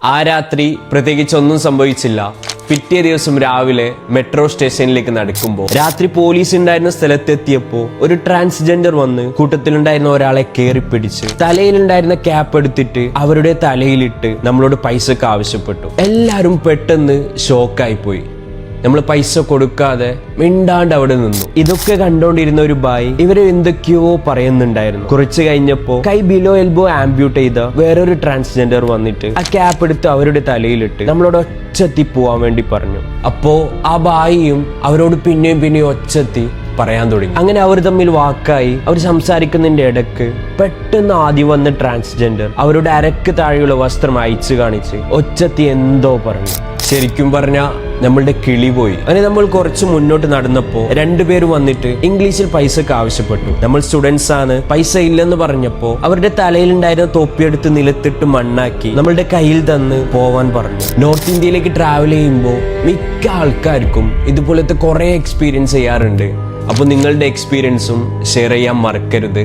ആ രാത്രി പ്രത്യേകിച്ച് ഒന്നും സംഭവിച്ചില്ല. പിറ്റേ ദിവസം രാവിലെ മെട്രോ സ്റ്റേഷനിലേക്ക് നടക്കുമ്പോൾ രാത്രി പോലീസ് ഉണ്ടായിരുന്ന സ്ഥലത്തെത്തിയപ്പോൾ ഒരു ട്രാൻസ്ജെൻഡർ വന്ന് കൂട്ടത്തിലുണ്ടായിരുന്ന ഒരാളെ കയറി പിടിച്ച് തലയിലുണ്ടായിരുന്ന ക്യാപ്പ് എടുത്തിട്ട് അവരുടെ തലയിലിട്ട് നമ്മളോട് പൈസക്ക് ആവശ്യപ്പെട്ടു. എല്ലാവരും പെട്ടെന്ന് ഷോക്കായി പോയി. നമ്മൾ പൈസ കൊടുക്കാതെ മിണ്ടാണ്ട് അവിടെ നിന്നു. ഇതൊക്കെ കണ്ടോണ്ടിരുന്ന ഒരു ബായ് ഇവരെ എന്തൊക്കെയോ പറയുന്നുണ്ടായിരുന്നു. കുറച്ച് കഴിഞ്ഞപ്പോ കൈ ബിലോ എൽബോ ആംബ്യൂട്ട് ചെയ്ത വേറൊരു ട്രാൻസ്ജെൻഡർ വന്നിട്ട് ആ ക്യാപ്പ് എടുത്ത് അവരുടെ തലയിലിട്ട് നമ്മളോട് ഒച്ചത്തി പോവാൻ വേണ്ടി പറഞ്ഞു. അപ്പോ ആ ബായിയും അവരോട് പിന്നെയും ഒച്ചത്തി പറയാൻ തുടങ്ങി. അങ്ങനെ അവർ തമ്മിൽ വാക്കായി. അവർ സംസാരിക്കുന്നതിന്റെ ഇടക്ക് പെട്ടെന്ന് ആദ്യം വന്ന ട്രാൻസ്ജെൻഡർ അവരുടെ അരക്ക് താഴെയുള്ള വസ്ത്രം അയച്ചു കാണിച്ച് ഒച്ചത്തി എന്തോ പറഞ്ഞു. ശരിക്കും പറഞ്ഞ നമ്മളുടെ കിളി പോയി. അങ്ങനെ നമ്മൾ കുറച്ച് മുന്നോട്ട് നടന്നപ്പോ രണ്ടുപേര് വന്നിട്ട് ഇംഗ്ലീഷിൽ പൈസക്ക് ആവശ്യപ്പെട്ടു. നമ്മൾ സ്റ്റുഡൻസ് ആണ്, പൈസ ഇല്ലെന്ന് പറഞ്ഞപ്പോ അവരുടെ തലയിലുണ്ടായിരുന്ന തൊപ്പിയെടുത്ത് നിലത്തിട്ട് മണ്ണാക്കി നമ്മളുടെ കയ്യിൽ തന്ന് പോവാൻ പറഞ്ഞു. നോർത്ത് ഇന്ത്യയിലേക്ക് ട്രാവൽ ചെയ്യുമ്പോൾ മിക്ക ആൾക്കാർക്കും ഇതുപോലത്തെ കുറെ എക്സ്പീരിയൻസ് ചെയ്യാറുണ്ട്. അപ്പൊ നിങ്ങളുടെ എക്സ്പീരിയൻസും ഷെയർ ചെയ്യാൻ മറക്കരുത്.